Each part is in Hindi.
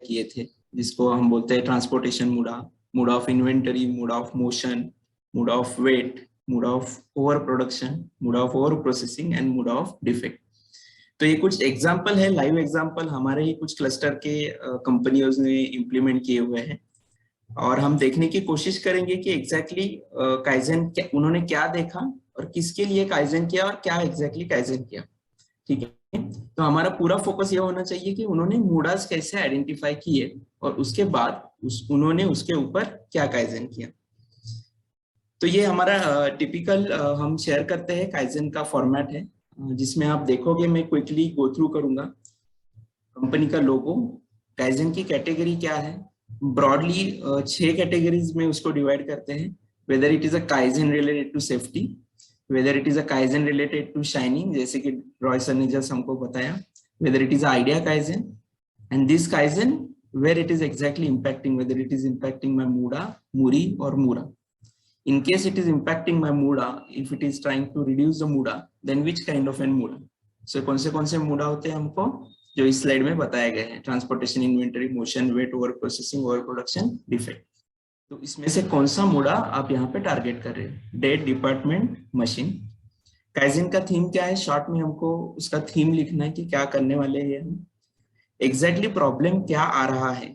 किए थे, जिसको हम बोलते हैं transportation muda, muda of inventory, muda of motion, muda of wait, muda of over production, muda of over processing and muda of defect. तो ये कुछ एग्जांपल है, लाइव एग्जांपल हमारे ही कुछ क्लस्टर के कंपनियों ने इम्प्लीमेंट किए हुए हैं, और हम देखने की कोशिश करेंगे कि एग्जैक्टली काइजन उन्होंने क्या देखा और किसके लिए काइजन किया और क्या एग्जैक्टली काइजन किया। ठीक है, तो हमारा पूरा फोकस ये होना चाहिए कि उन्होंने मूडास कैसे आइडेंटिफाई किए और उसके बाद उन्होंने उसके ऊपर क्या काइजन किया। तो ये हमारा टिपिकल हम शेयर करते हैं काइजन का फॉर्मेट है, जिसमें आप देखोगे, मैं क्विकली गो थ्रू करूंगा। कंपनी का लोगो, काइजन की कैटेगरी क्या है, ब्रॉडली 6 कैटेगरीज में उसको डिवाइड करते हैं। Whether it is a kaizen related to safety, whether it is a kaizen related to shining, जैसे कि रॉय सर ने जस्ट हमको बताया, whether it is idea kaizen, and this kaizen where it is exactly impacting, whether it is impacting my muda, muri or mura. In case it is impacting my muda, if it is trying to reduce the muda, then which kind of an muda? So कौन से muda होते हैं हमको जो इस स्लाइड में बताए गए हैं, transportation, inventory, motion, wait, over processing, over production, defect. तो इसमें से कौन सा मुड़ा आप यहाँ पे टारगेट कर रहे हो? Date, department, machine. काइजन का थीम क्या है? शॉर्ट में हमको उसका थीम लिखना है कि क्या करने वाले हैं हम, एग्जैक्टली प्रॉब्लम क्या आ रहा है,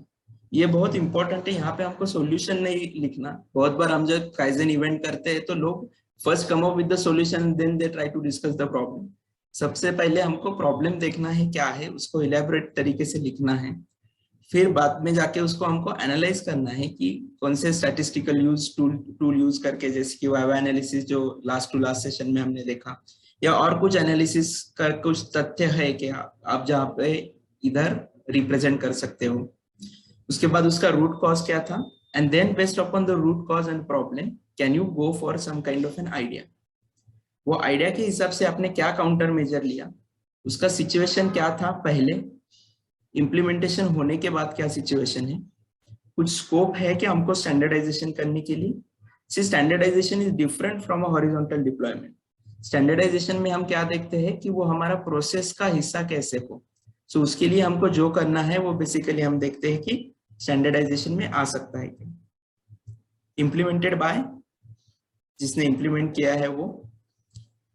ये बहुत इंपॉर्टेंट है। यहाँ पे हमको सॉल्यूशन नहीं लिखना। बहुत बार हम जब काइजन इवेंट करते हैं तो लोग first come up with the solution, then they try to discuss the problem. सबसे पहले हमको प्रॉब्लम देखना है क्या है, उसको इलेबोरेट तरीके से लिखना है, फिर बाद में जाके उसको हमको एनालाइज करना है कि कौन से स्टैटिस्टिकल टूल यूज करके, जैसे कि वाइवा एनालिसिस जो लास्ट टू लास्ट सेशन में हमने देखा, या और कुछ एनालिसिस कर कुछ तथ्य है कि आप जहाँ पे इधर रिप्रेजेंट कर सकते हो। उसके बाद उसका रूट कॉज क्या था, and then based upon the root cause and problem can you go for some kind of an idea. वो आइडिया के हिसाब से आपने क्या काउंटर मेजर लिया, उसका सिचुएशन क्या था पहले, इम्प्लीमेंटेशन होने के बाद क्या सिचुएशन है, कुछ स्कोप है कि हमको स्टैंडर्डाइजेशन करने के लिए। See standardisation is different from a horizontal deployment. Standardisation में हम क्या देखते हैं कि वो हमारा प्रोसेस का हिस्सा कैसे हो। सो उसके लिए हमको जो करना है वो बेसिकली हम देखते हैं कि स्टैंडर्डाइजेशन में आ सकता है क्या। इम्प्लीमेंटेड बाय, जिसने इम्प्लीमेंट किया है वो।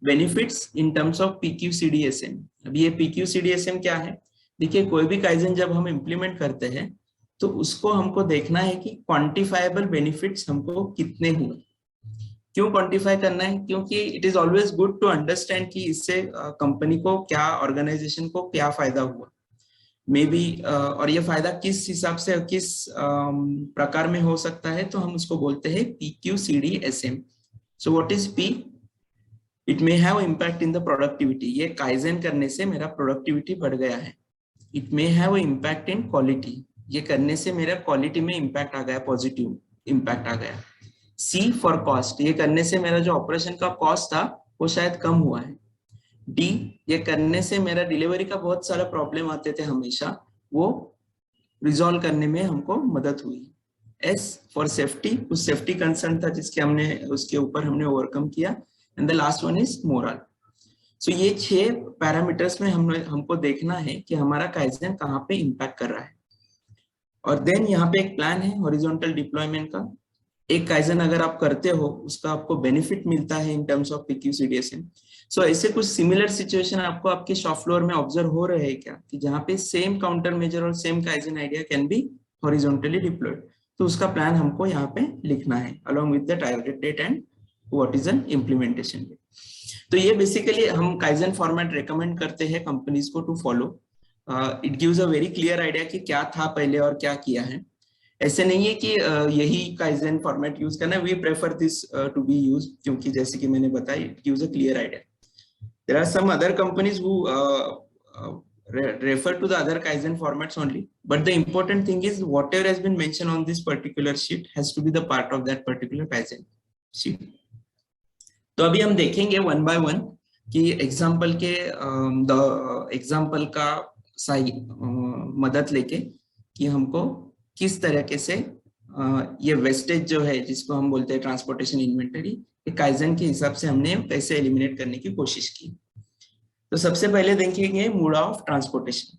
Benefits in terms of PQCDSM। अब ये PQCDSM क्या है? देखिए, कोई भी काइजन जब हम इम्प्लीमेंट करते हैं तो उसको हमको देखना है कि क्वांटिफाइबल बेनिफिट्स हमको कितने हुए। क्यों क्वांटिफाई करना है? क्योंकि it is always good to understand कि इससे कंपनी को क्या, ऑर्गेनाइजेशन को क्या फायदा हुआ, मे बी, और ये फायदा किस हिसाब से, किस प्रकार में हो सकता है, तो हम उसको बोलते हैं PQCDSM। So what is P? It may have impact in the productivity. ये काइजन करने से मेरा प्रोडक्टिविटी बढ़ गया है। It may have impact in quality, ये करने से मेरा क्वालिटी में इम्पैक्ट आ गया, पॉजिटिव इम्पैक्ट आ गया। C फॉर कॉस्ट, ये करने से मेरा जो ऑपरेशन का कॉस्ट था वो शायद कम हुआ है। D, ये करने से मेरा डिलीवरी का बहुत सारा प्रॉब्लम आते थे हमेशा, वो रिजॉल्व करने में हमको मदद हुई। S फॉर सेफ्टी, कुछ सेफ्टी कंसर्न था जिसके हमने उसके ऊपर हमने ओवरकम किया। And the last one is moral. So ये 6 पैरामीटर्स में हमको देखना है कि हमारा काइजन कहाँ पे इम्पैक्ट कर रहा है। और देन यहाँ पे एक प्लान है हॉरिजॉन्टल डिप्लॉयमेंट का। एक काइजन अगर आप करते हो उसका आपको बेनिफिट मिलता है इन टर्म्स ऑफ PQCDSM। सो ऐसे कुछ सिमिलर सिचुएशन आपको आपके शॉप फ्लोर में ऑब्जर्व हो रहे हैं क्या, कि जहाँ पे सेम काउंटर मेजर और same kaizen idea can be horizontally deployed. तो उसका प्लान हमको यहाँ पे लिखना है along with the target date and what is an implementation date. तो ये बेसिकली हम काइजन फॉर्मेट रेकमेंड करते हैं कंपनीज को to follow. It gives a very clear idea कि क्या था पहले और क्या किया है। ऐसे नहीं है कि यही काइजन फॉर्मेट यूज करना है, we prefer this to be use, क्योंकि जैसे कि मैंने बताया, it gives a clear idea. There are some other companies who refer to the other Kaizen formats only, but the important thing is whatever has been mentioned on this particular sheet has to be the part of that particular Kaizen sheet. तो अभी हम देखेंगे वन बाय वन कि एग्जाम्पल के एग्जाम्पल का सही मदद लेके कि हमको किस तरीके से ये वेस्टेज जो है जिसको हम बोलते हैं ट्रांसपोर्टेशन इन्वेंटरी, काइजन के हिसाब से हमने कैसे एलिमिनेट करने की कोशिश की। तो सबसे पहले देखेंगे मोड ऑफ ट्रांसपोर्टेशन।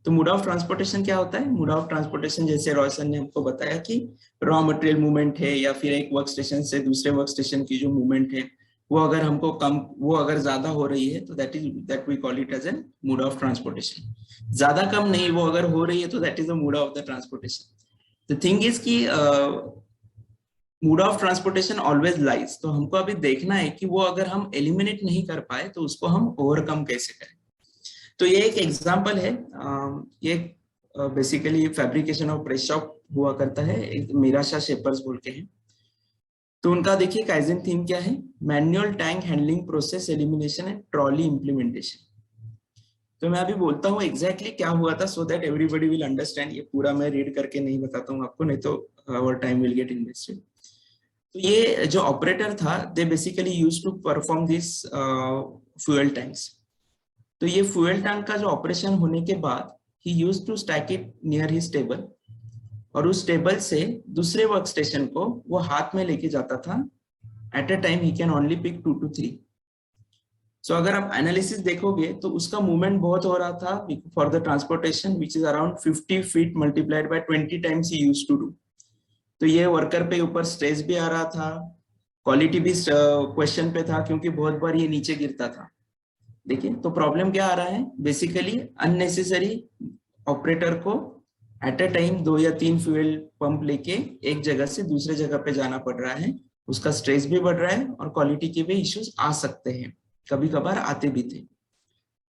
तो मोड ऑफ ट्रांसपोर्टेशन क्या होता है? मोड ऑफ ट्रांसपोर्टेशन जैसे रोशन ने हमको बताया कि रॉ मटेरियल मूवमेंट है या फिर एक वर्क स्टेशन से दूसरे वर्क स्टेशन की जो मूवमेंट है वो अगर हमको कम, वो अगर ज्यादा हो रही है तो that we call it as an mode of transportation. ज्यादा कम नहीं, वो अगर हो रही है तो that is the mode of the transportation. The thing is कि mode of transportation always lies. तो हमको अभी देखना है कि वो अगर हम एलिमिनेट नहीं कर पाए तो उसको हम ओवरकम कैसे करें। तो ये एक एग्जांपल है, ये basically fabrication of press shop हुआ करता है, एक मीराशा शेपर्स बोल के हैं। तो उनका देखिए काइजन थीम क्या है? Manual tank handling process elimination and trolley implementation. तो मैं अभी बोलता हूँ एग्जैक्टली क्या हुआ था so that everybody will understand. ये पूरा मैं रीड करके नहीं बताता हूँ आपको, नहीं तो our time will get invested. तो ये जो ऑपरेटर था they basically used to perform this fuel tanks. तो ये फ्यूल टैंक का जो ऑपरेशन होने के बाद he used to stack it near his table, और उस टेबल से दूसरे वर्क स्टेशन को वो हाथ में लेके जाता था। At a time he can only pick 2 to 3। So अगर आप एनालिसिस देखोगे तो उसका मूवमेंट बहुत हो रहा था for the transportation which is around 50 feet multiplied by 20 times he used to do. तो ये वर्कर पे ऊपर स्ट्रेस भी आ रहा था, क्वालिटी भी क्वेश्चन पे था क्योंकि बहुत बार ये नीचे गिरता था। देखिए तो प्रॉब्लम क्या आ रहा है? बेसिकली अननेसेसरी ऑपरेटर को एट अ टाइम 2 या 3 फ्यूल पंप लेके एक जगह से दूसरे जगह पे जाना पड़ रहा है, उसका स्ट्रेस भी बढ़ रहा है और क्वालिटी के भी इश्यूज आ सकते हैं, कभी कभार आते भी थे।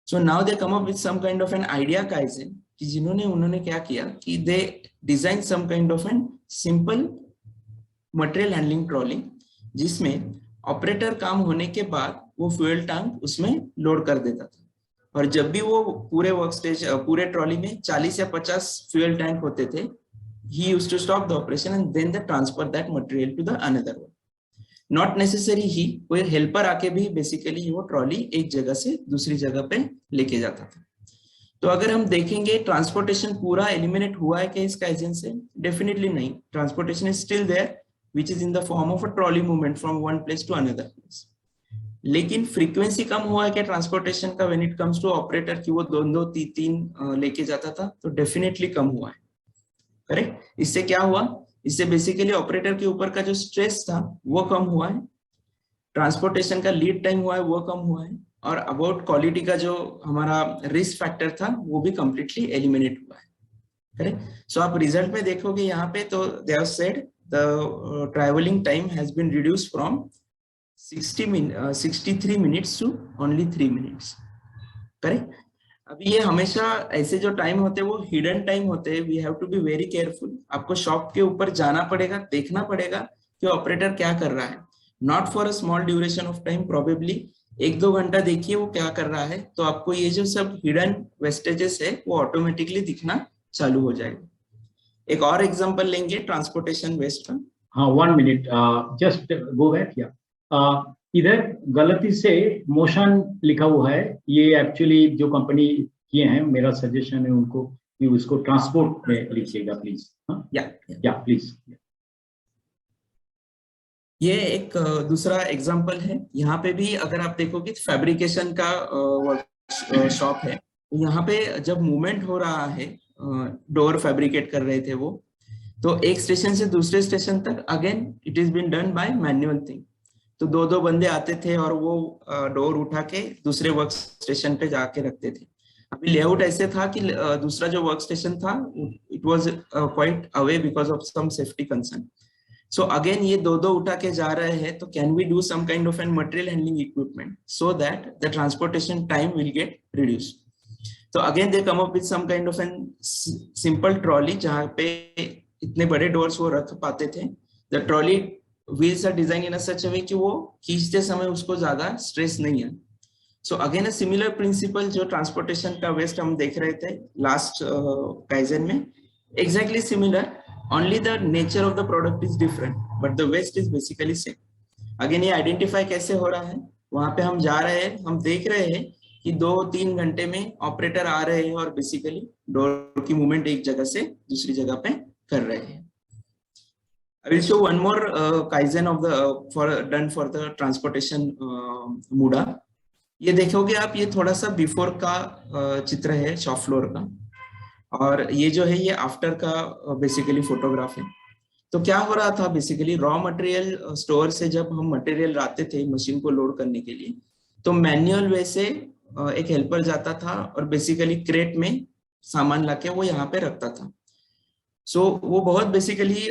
So now they come up with some kind of an idea kaizen, कि उन्होंने क्या किया कि they design some kind of an simple material handling trolley, जिसमें ऑपरेटर काम होने के बाद वो फ्यूल टैंक उसमें लोड कर देता था, और जब भी वो पूरे वर्क स्टेज पूरे ट्रॉली में 40 या 50 फ्यूल टैंक होते थे, he used to stop the operation and then they transfer that material to the another one. Not necessary ही, कोई हेल्पर आके भी बेसिकली वो ट्रॉली एक जगह से दूसरी जगह पे लेके जाता था। तो अगर हम देखेंगे ट्रांसपोर्टेशन पूरा एलिमिनेट हुआ है क्या इस काइजन से? डेफिनेटली नहीं। Transportation is still there which is in the form of a trolley movement from one place to another place. लेकिन फ्रीक्वेंसी कम हुआ है क्या ट्रांसपोर्टेशन का when it comes to operator, कि वो 2-2 3-3 लेके जाता था? तो डेफिनेटली कम हुआ है। करेक्ट? इससे क्या हुआ? इससे बेसिकली ऑपरेटर के ऊपर का जो स्ट्रेस था वो कम हुआ है, ट्रांसपोर्टेशन का लीड टाइम हुआ है वो कम हुआ है, और अबाउट क्वालिटी का जो हमारा रिस्क फैक्टर था वो भी कंप्लीटली एलिमिनेट हुआ है। करेक्ट? सो आप रिजल्ट में देखोगे यहाँ पे, तो they have said the traveling time has been reduced from 63 minutes to only 3 minutes. Correct? अभी ये हमेशा ऐसे जो टाइम होते हैं वो हिडन टाइम होते हैं, we have to be very careful. आपको शॉप के ऊपर जाना पड़ेगा, देखना पड़ेगा कि ऑपरेटर क्या कर रहा है, not for a small duration of time, probably 1-2 घंटा देखिए वो क्या कर रहा है, तो आपको ये जो सब हिडन वेस्टेजेस है वो ऑटोमेटिकली दिखना चालू हो जाएगा। एक और एग्जांपल लेंगे ट्रांसपोर्टेशन वेस्ट का। हाँ, 1 minute, जस्ट गो बैक। या इधर गलती से मोशन लिखा हुआ है, ये एक्चुअली जो कंपनी किए हैं, मेरा सजेशन है उनको कि उसको ट्रांसपोर्ट में लिखिएगा प्लीज। या प्लीज। ये एक दूसरा एग्जांपल है। यहाँ पे भी अगर आप देखोगे फैब्रिकेशन का शॉप है, यहाँ पे जब मूवमेंट हो रहा है, डोर फैब्रिकेट कर रहे थे वो, तो एक स्टेशन से दूसरे स्टेशन तक again it is been done by manual thing. तो 2-2 बंदे आते थे और वो डोर उठा के दूसरे वर्क स्टेशन पे जाके रखते थे। अभी लेआउट ऐसे था कि दूसरा जो वर्क स्टेशन था it was quite away because of some safety concern. So again ये 2-2 उठा के जा रहे हैं, तो can we do some kind of an material handling equipment so that the transportation time will get reduce. तो again they come up with some kind of an simple trolley, जहाँ पे इतने बड़े डोर्स वो रख पाते थे। The trolley wheels are design in such a way कि वो खींचते समय उसको ज्यादा स्ट्रेस नहीं है। So again a similar principle जो ट्रांसपोर्टेशन का वेस्ट हम देख रहे थे लास्ट काइजन में, exactly similar, only the nature of the product is different but the waste is basically same. Again ये आइडेंटिफाई कैसे हो रहा है? वहां पे हम जा रहे हैं, हम देख रहे हैं कि 2-3 घंटे में ऑपरेटर आ रहे हैं और बेसिकली डोर की मूवमेंट एक जगह से दूसरी जगह पे कर रहे हैं। I will show one more Kaizen of the done for the transportation MUDA. ये देखोगे आप, ये थोड़ा सा बिफोर का चित्र है शॉप फ्लोर का। और ये जो है ये आफ्टर का बेसिकली फोटोग्राफ है। तो क्या हो रहा था बेसिकली, रॉ मटेरियल स्टोर से जब हम मटेरियल लाते थे मशीन को लोड करने के लिए, तो मैन्युअल वे से एक हेल्पर जाता था और बेसिकली क्रेट में सामान लाके वो यहाँ पे रखता था। सो वो बहुत बेसिकली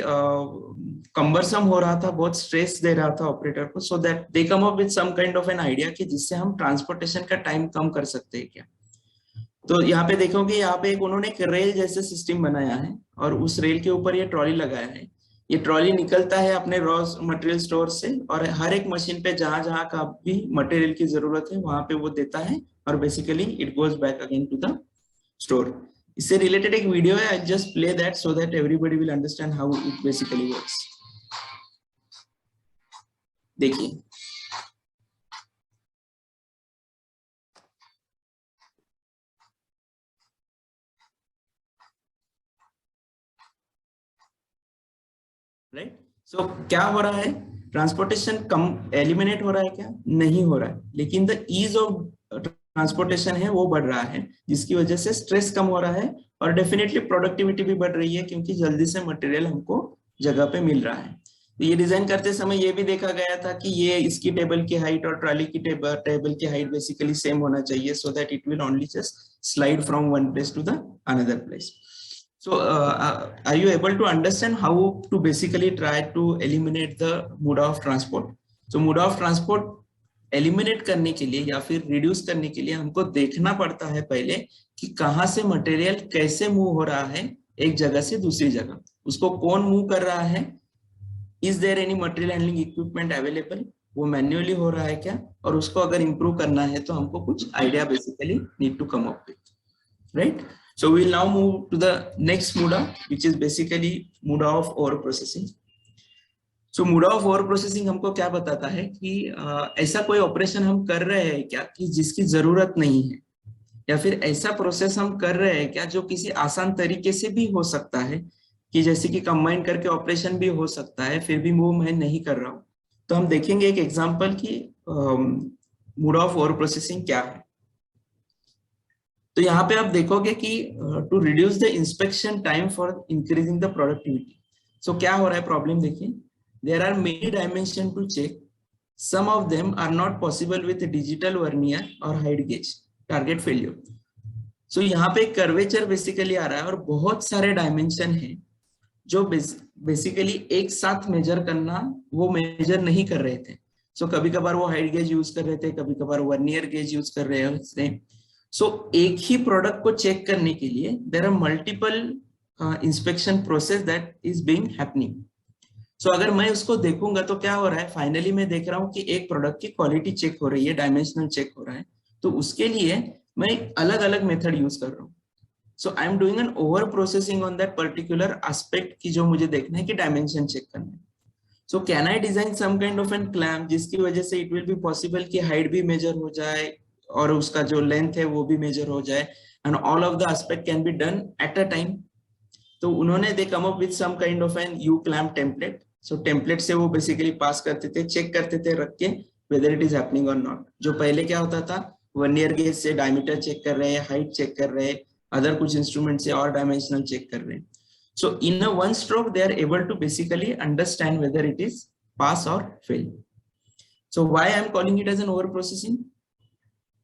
कम्बरसम हो रहा था, बहुत स्ट्रेस दे रहा था ऑपरेटर को, so that they come up with some kind of an idea कि जिससे हम ट्रांसपोर्टेशन का टाइम कम कर सकते हैं क्या। तो यहाँ पे देखोगे, यहाँ पे एक उन्होंने एक रेल जैसे सिस्टम बनाया है और उस रेल के ऊपर ये ट्रॉली लगाया है। ये ट्रॉली निकलता है अपने रॉ मटेरियल स्टोर से और हर एक मशीन पे जहां जहां का भी मटेरियल की जरूरत है वहां पे वो देता है और basically it goes back again to the store. इससे रिलेटेड एक वीडियो है, I just play that so that everybody will understand how it basically works. देखिए, राइट। सो क्या हो रहा है, ट्रांसपोर्टेशन कम एलिमिनेट हो रहा है क्या? नहीं हो रहा है, लेकिन द ईज ऑफ ट्रांसपोर्टेशन है वो बढ़ रहा है, जिसकी वजह से स्ट्रेस कम हो रहा है और डेफिनेटली प्रोडक्टिविटी भी बढ़ रही है क्योंकि जल्दी से मटेरियल हमको जगह पे मिल रहा है। तो ये डिजाइन करते समय ये भी देखा गया था कि ये इसकी टेबल की हाइट और ट्रॉली की टेबल की हाइट बेसिकली सेम होना चाहिए, so that it will only just slide from one place to the another place. So, are you able to understand how to basically try to eliminate the mode of transport? So, mode of transport eliminate करने के लिए या फिर reduce करने के लिए हमको देखना पड़ता है पहले कि कहाँ से मटेरियल कैसे मूव हो रहा है एक जगह से दूसरी जगह, उसको कौन मूव कर रहा है, is there any material handling equipment available, वो मैन्युअली हो रहा है क्या, और उसको अगर इम्प्रूव करना है तो हमको कुछ idea basically need to come up with, right. So we will now move to the next MUDA, which is basically MUDA of over processing. So MUDA of over processing हमको क्या बताता है कि ऐसा कोई ऑपरेशन हम कर रहे हैं क्या कि जिसकी जरूरत नहीं है, या फिर ऐसा प्रोसेस हम कर रहे हैं क्या जो किसी आसान तरीके से भी हो सकता है, कि जैसे कि कंबाइन करके ऑपरेशन भी हो सकता है, फिर भी वो मैं नहीं कर रहा हूँ। तो हम देखेंगे एक एग्जांपल की MUDA of over processing क्या है। तो यहाँ पे आप देखोगे कि to reduce the inspection time for increasing the productivity. So क्या हो रहा है प्रॉब्लम, देखिए, there are many dimension to check, some of them are not possible with digital vernier और height gauge, target failure. So यहाँ पे कर्वेचर बेसिकली आ रहा है और बहुत सारे डायमेंशन है जो बेसिकली एक साथ मेजर करना वो मेजर नहीं कर रहे थे। सो कभी कभार वो हाइट गेज यूज कर रहे थे, कभी कभार वर्नियर गेज यूज कर रहे थे। सो एक ही प्रोडक्ट को चेक करने के लिए there are multiple inspection process that is being happening. So अगर मैं उसको देखूंगा तो क्या हो रहा है, फाइनली मैं देख रहा हूँ कि एक प्रोडक्ट की क्वालिटी चेक हो रही है, डायमेंशनल चेक हो रहा है, तो उसके लिए मैं अलग अलग मेथड यूज कर रहा हूँ। So I am doing an over processing on that particular aspect की जो मुझे देखना है कि डायमेंशन चेक करना है। So can I design some kind of an clamp जिसकी वजह से इट विल बी पॉसिबल कि हाइट भी मेजर हो जाए और उसका जो लेंथ है वो भी मेजर हो जाए, and all of the aspect can be done at a time. तो उन्होंने they come up with some kind of an U clamp template. So template से वो बेसिकली पास करते थे, चेक करते थे रख के वेदर इट इज हैपनिंग और नॉट। जो पहले क्या होता था, वर्नियर गेज से डायमीटर चेक कर रहे हैं, हाइट चेक कर रहे हैं, अदर कुछ इंस्ट्रूमेंट से और डायमेंशनल चेक कर रहे हैं। So in a one stroke they are able to basically understand whether it is pass और fail. So why I am calling it as an over processing.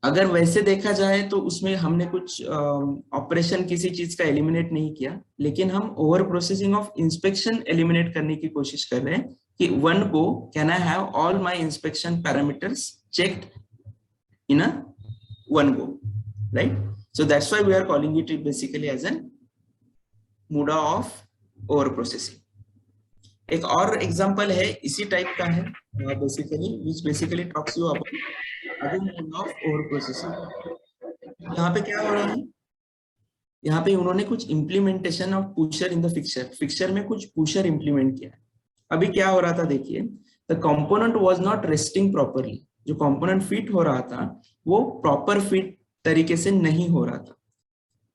अगर वैसे देखा जाए तो उसमें हमने कुछ ऑपरेशन किसी चीज का एलिमिनेट नहीं किया, लेकिन हम over processing of inspection eliminate करने की कोशिश कर रहे हैं कि one go can I have all my inspection parameters checked in a one go, right. So that's why we are calling it basically as an MUDA of over processing. एक और एग्जांपल है इसी टाइप का है basically, which basically talks you about again MUDA of over processing. यहाँ पे क्या हो रहा है, यहाँ पे उन्होंने कुछ implementation of pusher in the fixer में कुछ पुशर इंप्लीमेंट किया है। अभी क्या हो रहा था, देखिए, the component was not resting properly. जो कंपोनेंट फिट हो रहा था वो प्रॉपर फिट तरीके से नहीं हो रहा था।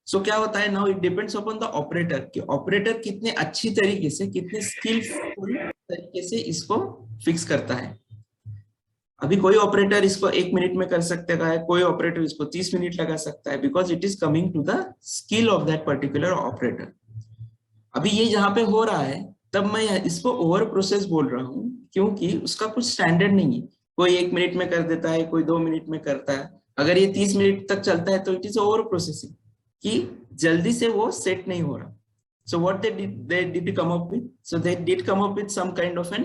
सो क्या होता है, now it depends upon the operator कि ऑपरेटर कितने अच्छी तरीके से, कितने स्किलफुल तरीके से इसको फिक्स करता है। अभी कोई ऑपरेटर इसको 1 मिनट में कर सकता है, कोई ऑपरेटर इसको 30 मिनट लगा सकता है, because it is coming to the skill of that particular operator. अभी ये जहां पे हो रहा है तब मैं इसको ओवर प्रोसेस बोल रहा हूँ, क्योंकि उसका कुछ स्टैंडर्ड नहीं है। कोई 1 मिनट में कर देता है, कोई 2 मिनट में करता है। अगर ये 30 मिनट तक चलता है तो इट इज ओवर प्रोसेसिंग, कि जल्दी से वो सेट नहीं हो रहा। So what they did come up with? So they did come up with some kind of an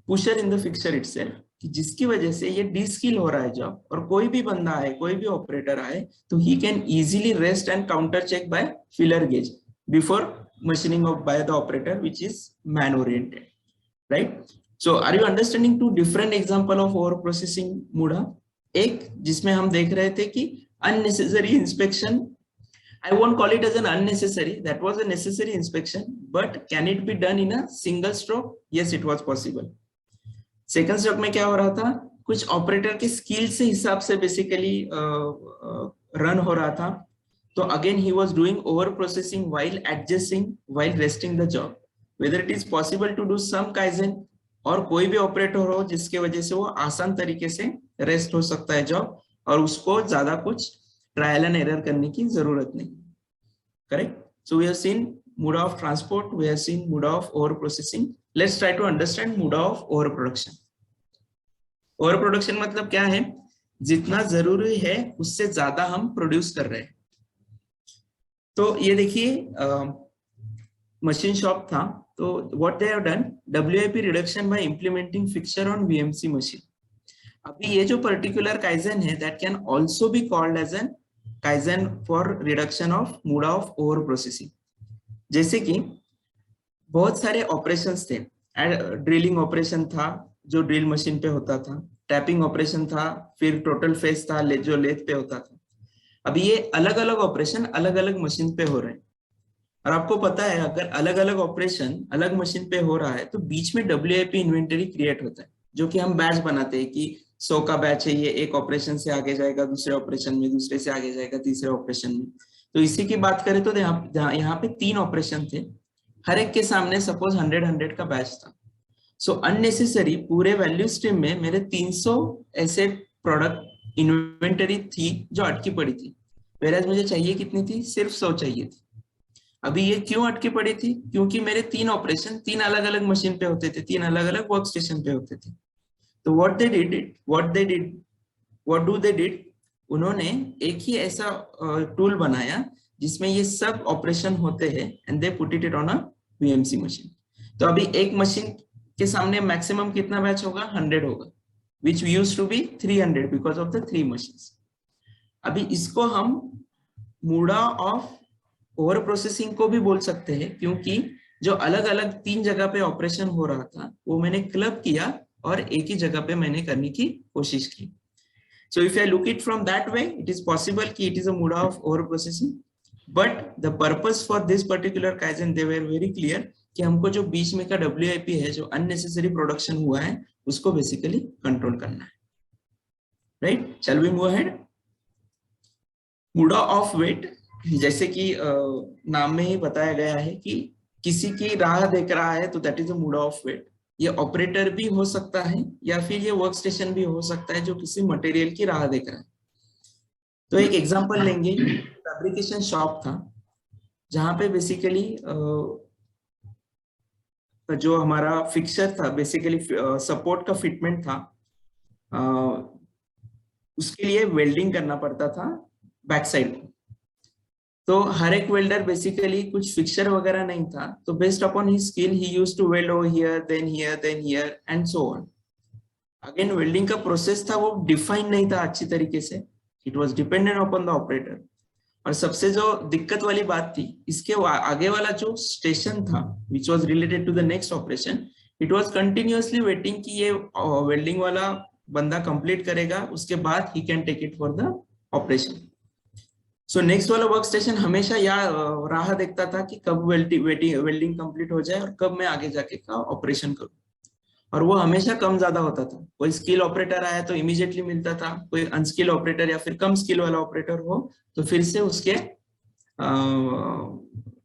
pusher in the fixture itself, कि जिसकी वजह से ये डिस्किल हो रहा है जॉब, और कोई भी बंदा आए, कोई भी ऑपरेटर आए, तो he can easily rest and counter check by filler gauge before machining of by the operator, which is man oriented, right? So are you understanding two different example of over processing मुड़ा? एक जिसमें हम देख रहे थे कि unnecessary inspection, I won't call it as an unnecessary, that was a necessary inspection, but can it be done in a single stroke? Yes, it was possible. Second stroke में क्या हो रहा था, कुछ ऑपरेटर के स्किल से हिसाब से बेसिकली रन हो रहा था, तो again he was doing over processing while adjusting, while resting the job. Whether it is possible to do some kaizen, और कोई भी ऑपरेटर हो जिसके वजह से वो आसान तरीके से रेस्ट हो सकता है जॉब, और उसको ज्यादा कुछ ट्रायल एंड एरर करने की जरूरत नहीं। Correct? So we have seen muda of transport, we have seen muda of over processing. Let's try to understand muda of over production. Over production मतलब क्या है? जितना जरूरी है उससे ज्यादा हम प्रोड्यूस कर रहे हैं। तो ये देखिए मशीन शॉप था, तो what they have done, WIP reduction by implementing fixture on VMC machine. अभी ये जो पर्टिकुलर काइजन है, that can also be called as an kaizen for reduction of muda of over processing. जैसे कि बहुत सारे ऑपरेशंस थे, ड्रिलिंग ऑपरेशन था जो ड्रिल मशीन पे होता था, टैपिंग ऑपरेशन था, फिर टोटल फेस था जो लेथ पे होता था। अभी ये अलग अलग ऑपरेशन अलग अलग मशीन पे हो रहे हैं, और आपको पता है अगर अलग अलग ऑपरेशन अलग मशीन पे हो रहा है तो बीच में WIP इन्वेंटरी क्रिएट होता है, जो कि हम बैच बनाते हैं कि 100 का बैच है, ये एक ऑपरेशन से आगे जाएगा, दूसरे ऑपरेशन में, दूसरे से आगे जाएगा तीसरे ऑपरेशन में। तो इसी की बात करें तो यहाँ पे 3 ऑपरेशन थे, हर एक के सामने सपोज 100 का बैच था। सो अननेसेसरी पूरे वैल्यू स्ट्रीम में मेरे 300 ऐसे प्रोडक्ट इन्वेंटरी थी जो अटकी पड़ी थी, वेराज मुझे चाहिए कितनी थी? सिर्फ 100 चाहिए थी। अभी ये क्यों अटकी पड़ी थी? क्योंकि मेरे 3 ऑपरेशन 3 अलग अलग मशीन पे होते थे, 3 अलग अलग वर्क स्टेशन पे होते थे। तो what do they did, उन्होंने एक ही ऐसा टूल बनाया जिसमें ये सब ऑपरेशन होते हैं, and they put it on a VMC machine. तो अभी एक मशीन के सामने मैक्सिमम कितना बैच होगा? 100 होगा, which used to be 300 because of the 3 machines। अभी इसको हम मुड़ा ऑफ ओवर प्रोसेसिंग को भी बोल सकते हैं, क्योंकि जो अलग अलग 3 जगह पे ऑपरेशन हो रहा था वो मैंने क्लब किया और एक ही जगह पे मैंने करने की कोशिश की। So if I look it from that way, it is possible कि it is a muda of over processing, but the purpose for this particular Kaizen they were very clear कि हमको जो बीच में का WIP है, जो unnecessary production हुआ है, उसको basically control करना है। Right? Shall we move ahead? मुड़ा ऑफ वेट, जैसे कि नाम में ही बताया गया है कि किसी की राह देख रहा है, तो दैट इज अ मुड़ा ऑफ वेट। ये ऑपरेटर भी हो सकता है या फिर ये वर्क स्टेशन भी हो सकता है जो किसी मटेरियल की राह देख रहा है। तो एक एग्जांपल लेंगे, फैब्रिकेशन शॉप था जहां पे बेसिकली जो हमारा फिक्सचर था, बेसिकली सपोर्ट का फिटमेंट था, उसके लिए वेल्डिंग करना पड़ता था बैक साइड को। तो हर एक वेल्डर बेसिकली कुछ फिक्सचर वगैरह नहीं था, तो based upon his skill he used to weld over here then here and so on. Again welding का प्रोसेस था वो डिफाइन नहीं था अच्छी तरीके से, it was dependent upon the operator. और सबसे जो दिक्कत वाली बात थी, इसके आगे वाला जो स्टेशन था which was related to the next operation, it was continuously waiting कि ये वेल्डिंग वाला बंदा कंप्लीट करेगा, उसके बाद ही can take it for the operation. So next वाला वर्क स्टेशन हमेशा राह देखता था कि कब वेल्डिंग कंप्लीट हो जाए और कब मैं आगे जाके का ऑपरेशन करूं, और वो हमेशा कम ज्यादा होता था। कोई स्किल ऑपरेटर आया तो इमीडिएटली मिलता था, कोई अनस्किल ऑपरेटर या फिर कम स्किल वाला ऑपरेटर हो तो फिर से उसके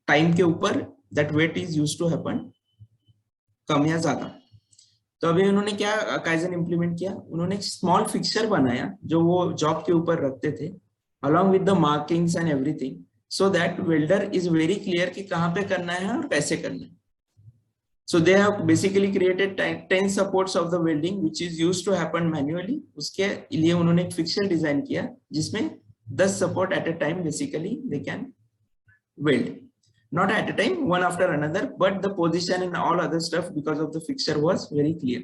टाइम के ऊपर that weight is used to happen, कम या ज्यादा। तो अभी उन्होंने क्या काइजन इंप्लीमेंट किया, उन्होंने एक स्मॉल फिक्सर बनाया जो वो जॉब के ऊपर रखते थे along with the markings and everything, so that welder is very clear कि कहाँ पे करना है और कैसे करना है. So they have basically created 10 supports of the welding which is used to happen manually. उसके लिए उन्होंने एक fixture डिजाइन किया जिसमें 10 support at a time basically they can weld, not at a time, one after another, but the position and all other stuff because of the fixture was very clear.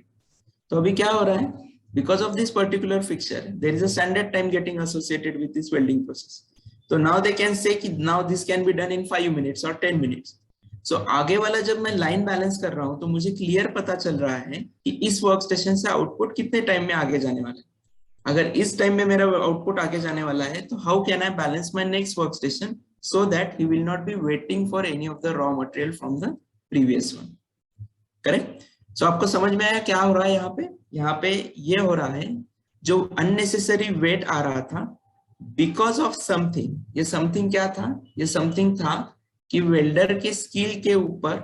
तो अभी क्या हो रहा है, because of this particular fixture there is a standard time getting associated with this welding process. So now they can say कि now this can be done in 5 minutes or 10 minutes. So आगे वाला जब मैं लाइन बैलेंस कर रहा हूं तो मुझे क्लियर पता चल रहा है कि इस वर्क स्टेशन से आउटपुट कितने टाइम में आगे जाने वाला है. अगर इस टाइम में मेरा आउटपुट आगे जाने वाला है तो how can I balance my next work station so that he will not be waiting for any of the raw material from the previous one. Correct? So आपको समझ में आया क्या हो रहा है यहाँ पे? यहाँ पे ये हो रहा है जो unnecessary weight आ रहा था because of something. ये something क्या था? ये something था कि वेल्डर के स्किल के ऊपर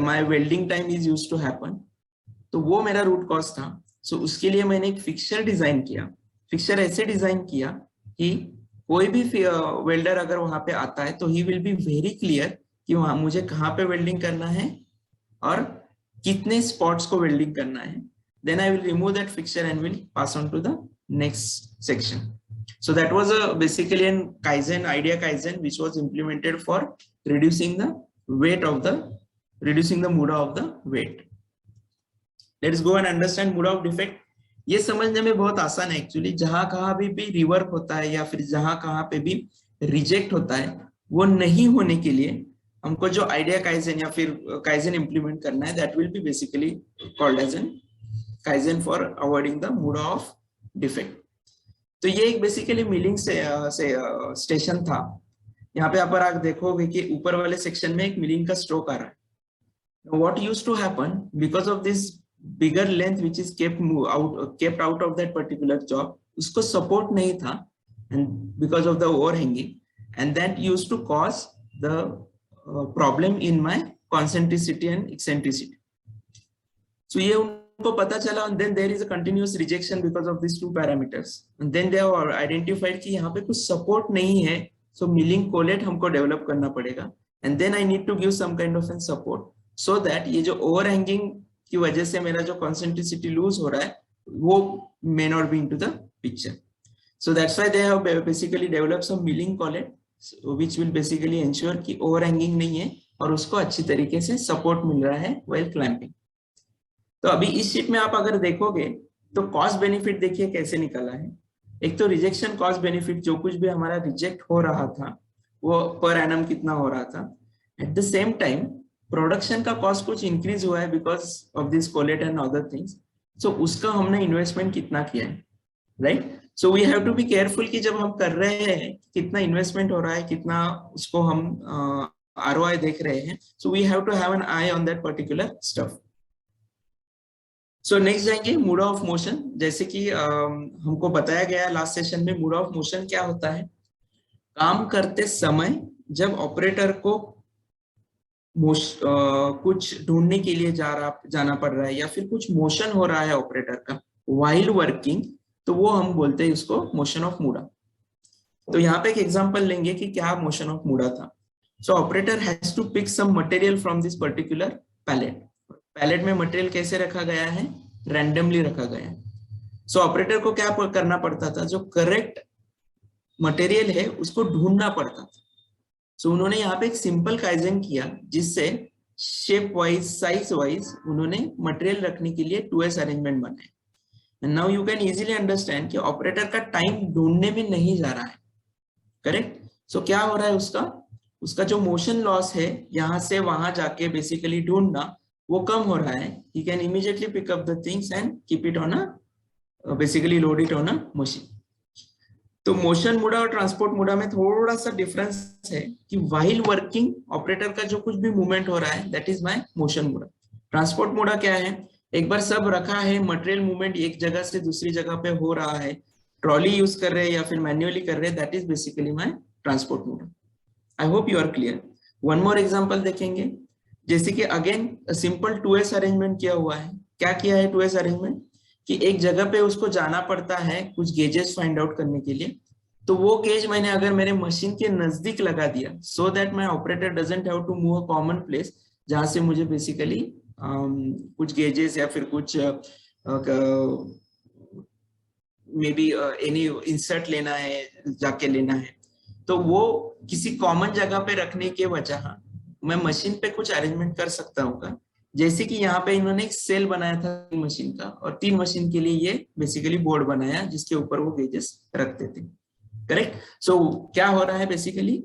my welding time is used to happen. तो वो मेरा रूट कॉज था. So उसके लिए मैंने एक फिक्सर डिजाइन किया. फिक्सर ऐसे डिजाइन किया कि कोई भी वेल्डर अगर वहां पे आता है तो he will be very clear कि वहां मुझे कहाँ पे वेल्डिंग करना है और कितने स्पॉट्स को वेल्डिंग करना है. Then I will remove that fixture and will pass on to the next section. So that was basically an kaizen idea kaizen which was implemented for reducing the weight of the reducing the muda of the weight. Let's go and understand muda of defect. ये समझने में बहुत आसान है एक्चुअली. जहां कहाँ भी रिवर्क होता है या फिर जहां कहाँ पे भी रिजेक्ट होता है वो नहीं होने के लिए हमको जो आइडिया काइजन या फिर काइजन इंप्लीमेंट करना है that will be basically called as an kaizen for avoiding the muda of defect. तो ये एक बेसिकली मिलिंग से स्टेशन था. यहाँ पे आप देखोगे कि ऊपर वाले सेक्शन में एक मिलिंग का स्ट्रोक आ रहा है. What used to happen because of this bigger length which is kept out of that particular job, उसको support नहीं था and because of the overhanging, and that used to cause the problem in my concentricity and eccentricity. So ये उनको पता चला and then there is a continuous rejection because of these two parameters, and then they have identified कि यहाँ पे कुछ support नहीं है, so milling collet हमको develop करना पड़ेगा, and then I need to give some kind of a support so that ये जो overhanging की वजह से मेरा जो concentricity lose हो रहा है वो may not be into the picture. So that's why they have basically developed some milling collet which will basically ensure कि overhanging नहीं है और उसको अच्छी तरीके से support मिल रहा है while clamping. तो अभी इस शीट में आप अगर देखोगे तो कॉस्ट बेनिफिट देखिए कैसे निकला है. एक तो रिजेक्शन कॉस्ट बेनिफिट, जो कुछ भी हमारा रिजेक्ट हो रहा था वो पर एनम कितना हो रहा था. At the same time production का कॉस्ट कुछ इंक्रीज हुआ है because of this collet and other things. So उसका हमने इन्वेस्टमेंट कितना किया है, right. So we have to be careful कि जब हम कर रहे हैं कितना इन्वेस्टमेंट हो रहा है, कितना उसको हम ROI देख रहे हैं. So we have to have an eye on that particular stuff. So next जाएंगे मूड ऑफ मोशन. जैसे कि हमको बताया गया लास्ट सेशन में, मूड ऑफ मोशन क्या होता है. काम करते समय जब ऑपरेटर को कुछ ढूंढने के लिए जाना पड़ रहा है या फिर कुछ मोशन हो रहा है ऑपरेटर का व्हाइल वर्किंग, तो वो हम बोलते हैं उसको मोशन ऑफ मूडा. तो यहाँ पे एक एग्जांपल लेंगे कि क्या मोशन ऑफ मूडा था. So operator has to pick some material from this particular pallet. Pallet में मटेरियल कैसे रखा गया है, रैंडमली रखा गया है. सो ऑपरेटर को क्या करना पड़ता था, जो करेक्ट मटेरियल है उसको ढूंढना पड़ता था. सो उन्होंने यहाँ पे एक सिंपल काइजन किया जिससे शेप वाइज साइज वाइज उन्होंने मटेरियल रखने के लिए 2S अरेंजमेंट बनाए. And now you can easily understand कि ऑपरेटर का टाइम ढूंढने में नहीं जा रहा है, करेक्ट. सो क्या हो रहा है, उसका जो मोशन लॉस है यहाँ से वहां जाके बेसिकली ढूंढना वो कम हो रहा है. He can immediately pick up the things and keep it on a basically load it on a machine. तो मोशन मूडा और ट्रांसपोर्ट मूडा में थोड़ा सा डिफरेंस है कि व्हाइल वर्किंग ऑपरेटर का जो कुछ भी मूवमेंट हो रहा है that is my motion muda. Transport muda क्या है, एक बार सब रखा है, मटेरियल मूवमेंट एक जगह से दूसरी जगह पे हो रहा है, ट्रॉली यूज कर रहे हैं या फिर मैन्युअली कर रहे हैं, that is basically my transport muda. I hope you are clear. One more example देखेंगे. जैसे कि अगेन सिंपल 2S अरेंजमेंट किया हुआ है. क्या किया है 2S अरेंजमेंट कि एक जगह पे उसको जाना पड़ता है कुछ गेजेस फाइंड आउट करने के लिए, तो वो गेज मैंने अगर मेरे मशीन के नजदीक लगा दिया so that my operator doesn't have to move a common place जहां से मुझे बेसिकली कुछ गेजेस या फिर कुछ मे बी एनी इंसर्ट लेना है, जाके लेना है, तो वो किसी कॉमन जगह पे रखने के वजह मैं मशीन पे कुछ अरेंजमेंट कर सकता हूँ। जैसे कि यहाँ पे इन्होंने एक सेल बनाया था 3 मशीन का, और 3 मशीन के लिए ये बेसिकली बोर्ड बनाया जिसके ऊपर वो गेजेस रखते थे। करेक्ट। सो क्या हो रहा है, बेसिकली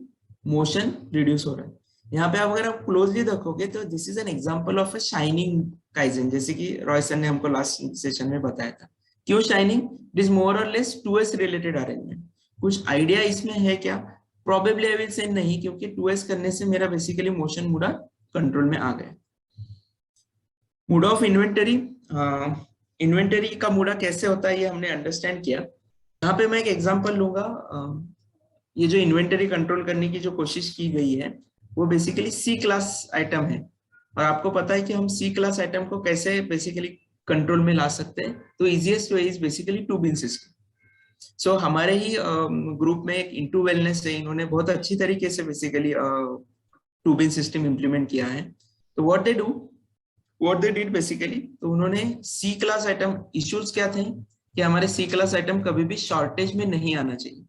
मोशन रिड्यूस हो रहा है। यहाँ पे आप अगर आप क्लोजली देखोगे तो this is an example of a shining kaizen, जैसे कि रॉय सर ने हमको लास्ट सेशन में बताया था। क्यों शाइनिंग? इट इज मोर और लेस 2S रिलेटेड अरेंजमेंट। कुछ आइडिया इसमें है क्या? प्रोबेबली आई विल से नहीं, क्योंकि 2S करने से मेरा बेसिकली मोशन मूडा कंट्रोल में आ गया। मूड ऑफ इन्वेंटरी, इन्वेंटरी का मूडा कैसे होता है ये हमने अंडरस्टैंड किया। यहाँ पे मैं एक एग्जांपल लूंगा। ये जो इन्वेंटरी कंट्रोल करने की जो कोशिश की गई है वो बेसिकली सी क्लास आइटम है, और आपको पता है कि हम सी क्लास आइटम को कैसे बेसिकली कंट्रोल में ला सकते हैं। तो easiest way is basically 2 bin system. So हमारे ही ग्रुप में एक इंटू वेलनेस है, इन्होंने बहुत अच्छी तरीके से बेसिकली 2 बिन सिस्टम इंप्लीमेंट किया है। तो व्हाट दे डिड बेसिकली, तो उन्होंने सी क्लास आइटम इश्यूज क्या थे कि हमारे सी क्लास आइटम कभी भी शॉर्टेज में नहीं आना चाहिए,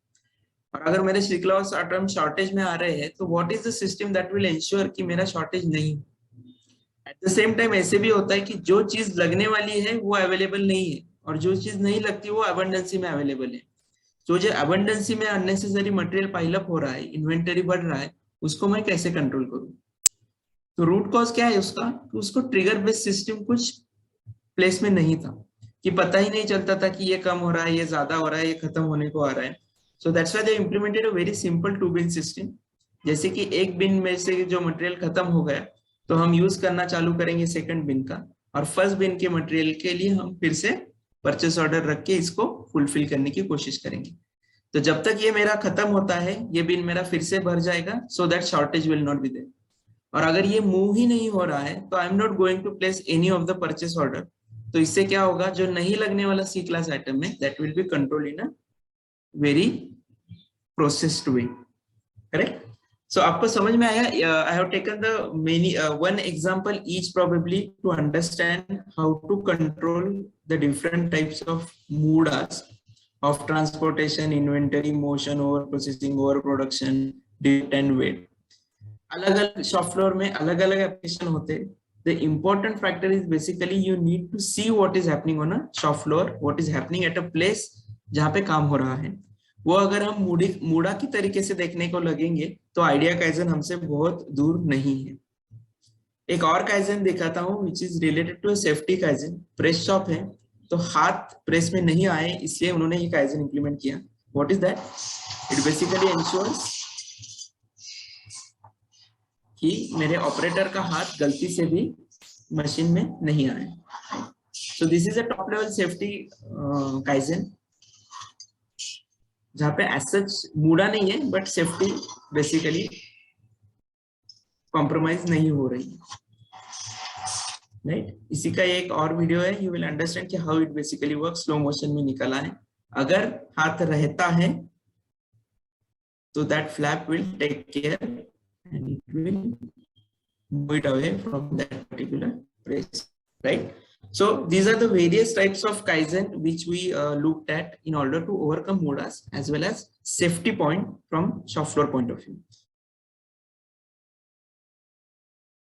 और अगर मेरे सी क्लास आइटम शॉर्टेज में आ रहे हैं तो what is the system that will ensure कि मेरा शॉर्टेज नहीं। एट द सेम टाइम ऐसे भी होता है कि जो चीज लगने वाली है वो अवेलेबल नहीं है, और जो चीज नहीं लगती वो अबंडेंसी में अवेलेबल है। तो जो अबंडेंसी में अननेसेसरी मटेरियल पाइल अप हो रहा है, इन्वेंटरी बढ़ रहा है, उसको मैं कैसे कंट्रोल करूं? तो रूट कॉज क्या है उसका? तो उसको ट्रिगर बेस्ड सिस्टम कुछ प्लेस में नहीं था, कि पता ही नहीं चलता था कि ये कम हो रहा है, ये ज्यादा हो रहा है, ये खत्म होने को आ रहा है। So that's why they implemented a very simple 2 bin system. जैसे कि एक बिन में से जो मटेरियल खत्म हो गया तो हम यूज करना चालू करेंगे सेकंड बिन का, और फर्स्ट बिन के मटेरियल के लिए हम फिर से परचेस ऑर्डर रख के इसको फुलफिल करने की कोशिश करेंगे। तो जब तक ये मेरा खत्म होता है ये बिन मेरा फिर से भर जाएगा, so that shortage will not be there. और अगर ये मूव ही नहीं हो रहा है तो I am not going to place any of the purchase order. तो इससे क्या होगा, जो नहीं लगने वाला सी क्लास आइटम है that will be control in a very processed way. Correct. So आपको समझ में आया? I have taken the many one example each probably to understand how to control the different types of mudas of transportation, inventory, motion, over processing, over production, depth and weight. अलग अलग शॉप फ्लोर में अलग अलग एप्लीकेशन होते हैं। The important factor is basically you need to see what is happening on a shop floor, what is happening at a place जहाँ पे काम हो रहा है। वो अगर हम मूडा की तरीके से देखने को लगेंगे तो आइडिया काइजन हमसे बहुत दूर नहीं है। एक और काइजन दिखाता हूँ which is related to a safety kaizen. Press shop है तो हाथ प्रेस में नहीं आए इसलिए उन्होंने ये काइजन इंप्लीमेंट किया। What is that? It basically ensures कि मेरे ऑपरेटर का हाथ गलती से भी मशीन में नहीं आए। So this is a top level safety kaizen जहाँ पे एज सच मूडा नहीं है बट सेफ्टी बेसिकली कॉम्प्रोमाइज नहीं हो रही है। राइट। इसी का एक और वीडियो है, यू विल अंडरस्टैंड कि how it basically work. Slow motion में निकला है। अगर हाथ रहता है तो that flap will take care and it will move it away from that particular place. Right. So these are the various types of Kaizen which we looked at in order to overcome MODAs as well as safety point from shop floor point of view.